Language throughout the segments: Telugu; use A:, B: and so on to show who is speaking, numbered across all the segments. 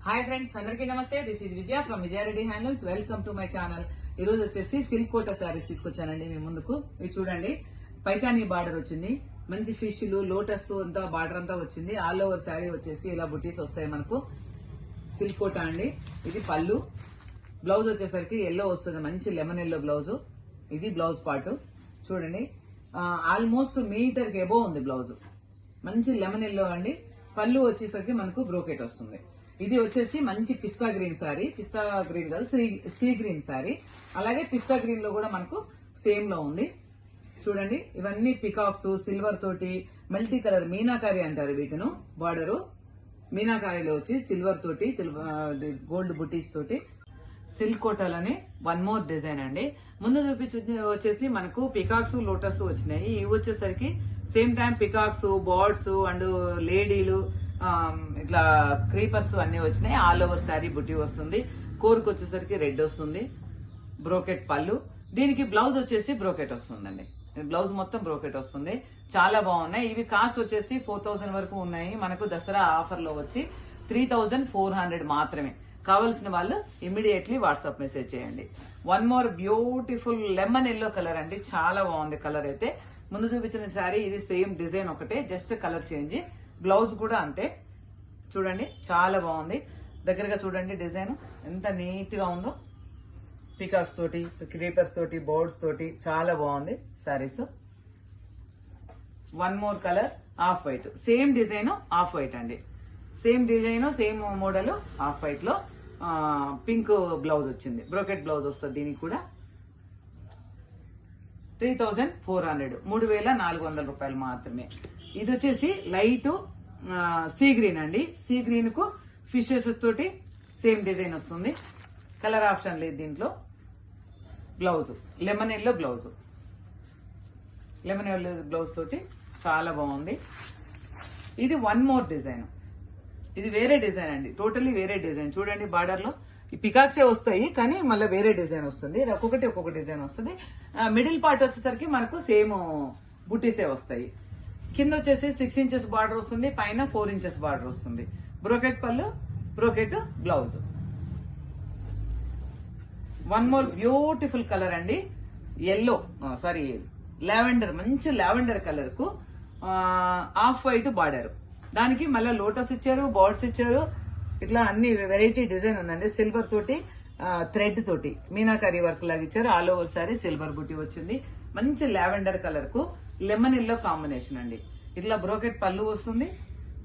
A: హాయ్ ఫ్రెండ్స్, అందరికీ నమస్తే. This is Vijaya from Vijaya Reddy handlooms. Welcome to my channel. ఈ రోజు వచ్చేసి సిల్క్ కోట శారీస్ తీసుకొచ్చానండి మీ ముందుకు. ఇవి చూడండి, పైతానీ బార్డర్ వచ్చింది, మంచి ఫిష్లు లోటస్ అంతా బార్డర్ అంతా వచ్చింది. ఆల్ ఓవర్ శారీ వచ్చేసి ఇలా బుటీస్ వస్తాయి మనకు. సిల్క్ కోట అండి. ఇది పళ్ళు. బ్లౌజ్ వచ్చేసరికి ఎల్లో వస్తుంది, మంచి లెమన్ ఎల్లో బ్లౌజ్. ఇది బ్లౌజ్ పార్ట్ చూడండి, ఆల్మోస్ట్ మీటర్ కి ఎబో ఉంది బ్లౌజ్. మంచి లెమన్ ఎల్లో అండి. పళ్ళు వచ్చేసరికి మనకు బ్రోకెట్ వస్తుంది. ఇది వచ్చేసి మంచి పిస్తా గ్రీన్ సారీ, పిస్తా గ్రీన్ కాదు సీ గ్రీన్ సారీ. అలాగే పిస్తా గ్రీన్ లో కూడా మనకు సేమ్ లో ఉంది చూడండి. ఇవన్నీ పికాక్స్ సిల్వర్ తోటి మల్టీ కలర్ మీనాకారి అంటారు వీటిను. బార్డరు మీనాకారిలో వచ్చి సిల్వర్ తోటి గోల్డ్ బుటీస్ తోటి సిల్క్ కోటాలని వన్ మోర్ డిజైన్ అండి. ముందు వచ్చేసి మనకు పికాక్స్ లోటస్ వచ్చినాయి. ఇవి వచ్చేసరికి same time peacocks birds and లేడీలు ఇట్లా క్రీపర్స్ అన్ని వచ్చినాయి. ఆల్ ఓవర్ శారీ బుటీ వస్తుంది. కోర్కు వచ్చేసరికి రెడ్ వస్తుంది. బ్రోకెట్ పళ్ళు. దీనికి బ్లౌజ్ వచ్చేసి బ్రోకెట్ వస్తుందండి. బ్లౌజ్ మొత్తం బ్రోకెట్ వస్తుంది. చాలా బాగున్నాయి. ఇవి కాస్ట్ వచ్చేసి 4000 వరకు ఉన్నాయి. మనకు దసరా ఆఫర్ లో వచ్చి 3400 మాత్రమే. కావాల్సిన వాళ్ళు ఇమ్మీడియట్లీ వాట్సాప్ మెసేజ్ చేయండి. One more beautiful lemon yellow colour అండి. చాలా బాగుంది కలర్ అయితే. ముందు చూపించిన శారీ ఇది సేమ్ డిజైన్ ఒకటే, జస్ట్ కలర్ చేంజ్. బ్లౌజ్ కూడా అంతే చూడండి, చాలా బాగుంది. దగ్గరగా చూడండి డిజైన్ ఎంత నీట్ గా ఉందో. పికాక్స్ తోటి క్రీపర్స్ తోటి బర్డ్స్ తోటి చాలా బాగుంది sarees. One more colour off white, same design off white అండి. Same design same model off white లో పింక్ బ్లౌజ్ వచ్చింది. బ్రోకెట్ బ్లౌజ్ వస్తుంది దీనికి కూడా. 3400, 3400 రూపాయలు మాత్రమే. ఇది వచ్చేసి లైట్ సీ గ్రీన్ అండి. సీ గ్రీన్ కు ఫిషెస్ తోటి సేమ్ డిజైన్ వస్తుంది. కలర్ ఆప్షన్ లేదు దీంట్లో. Blouse lemon yellow blouse, lemon yellow blouse తోటి చాలా బాగుంది. ఇది వన్ మోర్ డిజైన్. ఇది వేరే డిజైన్ అండి, టోటల్లీ వేరే డిజైన్. చూడండి బార్డర్ లో ఈ పికాక్సే వస్తాయి కానీ మళ్ళీ వేరే డిజైన్ వస్తుంది. ఒక్కొక్క డిజైన్ వస్తుంది. మిడిల్ పార్ట్ వచ్చేసరికి మనకు సేమ్ బుటీసే వస్తాయి. కింద వచ్చేసి 6 ఇంచెస్ బార్డర్ వస్తుంది, పైన 4 ఇంచెస్ బార్డర్ వస్తుంది. బ్రోకెట్ పళ్ళు, brocade blouse. One more beautiful colour అండి. ఎల్లో సారీ లావెండర్, మంచి లావెండర్ కలర్ కు ఆఫ్ వైట్ బార్డర్. దానికి మళ్ళీ లోటస్ ఇచ్చారు, బర్డ్స్ ఇచ్చారు. ఇట్లా అన్ని వెరైటీ డిజైన్ ఉందండి. సిల్వర్ తోటి థ్రెడ్ తోటి మీనాకారి వర్క్ లాగా ఇచ్చారు. ఆల్ ఓవర్ సారీ సిల్వర్ బుటీ వచ్చింది. మంచి లావెండర్ కలర్ కు లెమన్ ఎల్లో కాంబినేషన్ అండి. ఇట్లా బ్రోకెట్ పళ్ళు వస్తుంది.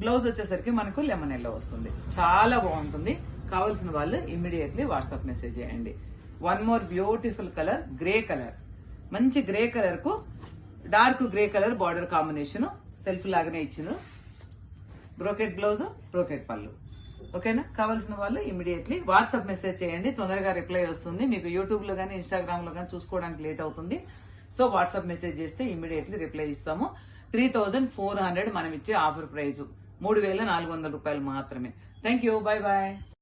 A: బ్లౌజ్ వచ్చేసరికి మనకు లెమన్ ఎల్లో వస్తుంది. చాలా బాగుంటుంది. కావాల్సిన వాళ్ళు ఇమ్మీడియట్లీ వాట్సాప్ మెసేజ్ చేయండి. One more beautiful colour grey colour. మంచి గ్రే కలర్ కు dark grey colour border combination self లాగానే ఇచ్చిన బ్రోకెట్ బ్లౌజ్, బ్రోకెట్ పళ్ళు. ఓకేనా? కావాల్సిన వాళ్ళు ఇమ్మీడియట్లీ వాట్సాప్ మెసేజ్ చేయండి. తొందరగా రిప్లై వస్తుంది. మీకు యూట్యూబ్ లో కానీ ఇన్స్టాగ్రామ్ లో కానీ చూసుకోవడానికి లేట్ అవుతుంది. సో వాట్సాప్ మెసేజ్ చేస్తే ఇమ్మీడియట్లీ రిప్లై ఇస్తాము. 3400 మనం ఇచ్చే ఆఫర్ ప్రైస్ 3400 రూపాయలు మాత్రమే. Thank you. Bye bye.